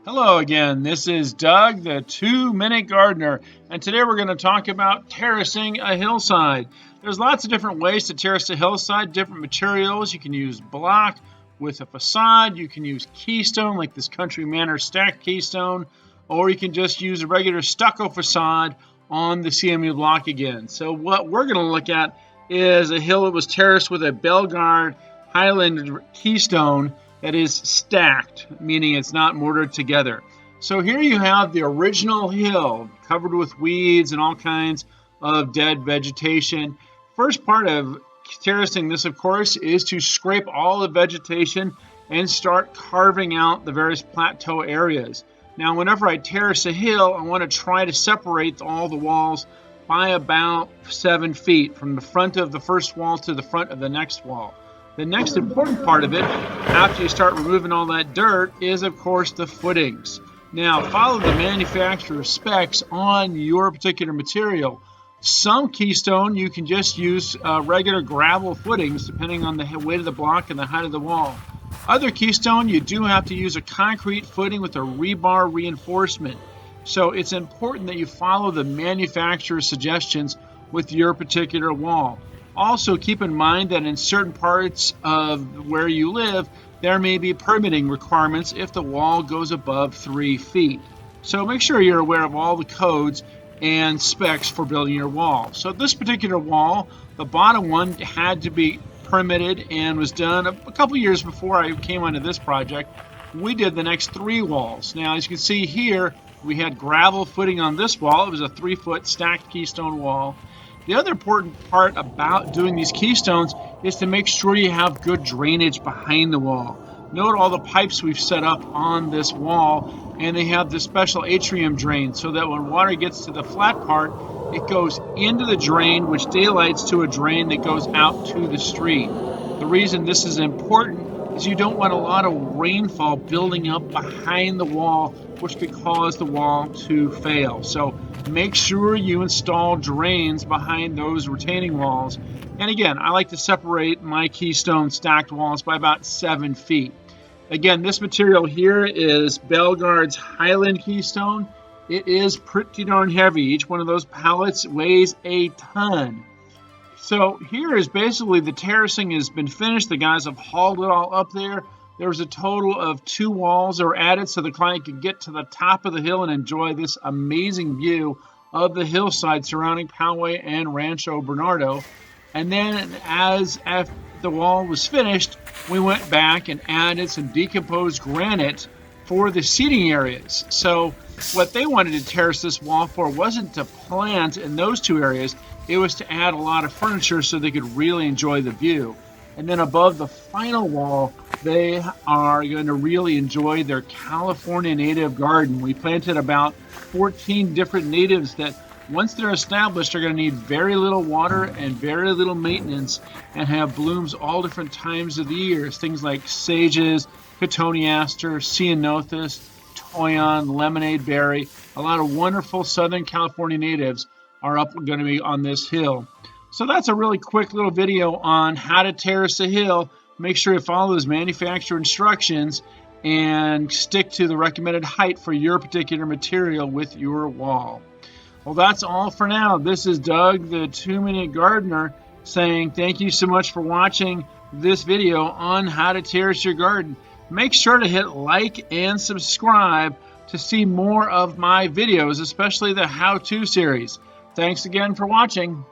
Hello again, this is Doug, the 2-Minute Gardener, and today we're going to talk about terracing a hillside. There's lots of different ways to terrace a hillside, different materials. You can use block with a facade, you can use Keystone like this Country Manor stacked Keystone, or you can just use a regular stucco facade on the CMU block again. So what we're going to look at is a hill that was terraced with a Belgard Highland Keystone that is stacked, meaning it's not mortared together. So here you have the original hill covered with weeds and all kinds of dead vegetation. First part of terracing this, of course, is to scrape all the vegetation and start carving out the various plateau areas. Now, whenever I terrace a hill, I want to try to separate all the walls by about 7 feet from the front of the first wall to the front of the next wall. The next important part of it, after you start removing all that dirt, is of course the footings. Now, follow the manufacturer's specs on your particular material. Some Keystone, you can just use regular gravel footings depending on the weight of the block and the height of the wall. Other Keystone, you do have to use a concrete footing with a rebar reinforcement. So it's important that you follow the manufacturer's suggestions with your particular wall. Also, keep in mind that in certain parts of where you live, there may be permitting requirements if the wall goes above 3 feet. So make sure you're aware of all the codes and specs for building your wall. So this particular wall, the bottom one had to be permitted and was done a couple years before I came onto this project. We did the next 3 walls. Now, as you can see here, we had gravel footing on this wall. It was a 3-foot stacked Keystone wall. The other important part about doing these Keystones is to make sure you have good drainage behind the wall. Note all the pipes we've set up on this wall, and they have this special atrium drain so that when water gets to the flat part, it goes into the drain, which daylights to a drain that goes out to the street. The reason this is important is you don't want a lot of rainfall building up behind the wall, which could cause the wall to fail. So make sure you install drains behind those retaining walls. And again, I like to separate my Keystone stacked walls by about 7 feet. Again, this material here is Belgard's Highland Keystone. It is pretty darn heavy. Each one of those pallets weighs a ton. So here is basically the terracing has been finished. The guys have hauled it all up there. There was a total of 2 walls that were added so the client could get to the top of the hill and enjoy this amazing view of the hillside surrounding Poway and Rancho Bernardo. And then as the wall was finished, we went back and added some decomposed granite for the seating areas. So what they wanted to terrace this wall for wasn't to plant in those 2 areas. It was to add a lot of furniture so they could really enjoy the view. And then above the final wall, they are going to really enjoy their California native garden. We planted about 14 different natives that once they're established are going to need very little water and very little maintenance and have blooms all different times of the year. Things like sages, cotoneaster, ceanothus, toyon, lemonade berry. A lot of wonderful Southern California natives are going to be on this hill. So that's a really quick little video on how to terrace a hill. Make sure you follow those manufacturer instructions and stick to the recommended height for your particular material with your wall. Well, that's all for now. This is Doug, the 2-Minute Gardener, saying thank you so much for watching this video on how to terrace your garden. Make sure to hit like and subscribe to see more of my videos, especially the how-to series. Thanks again for watching.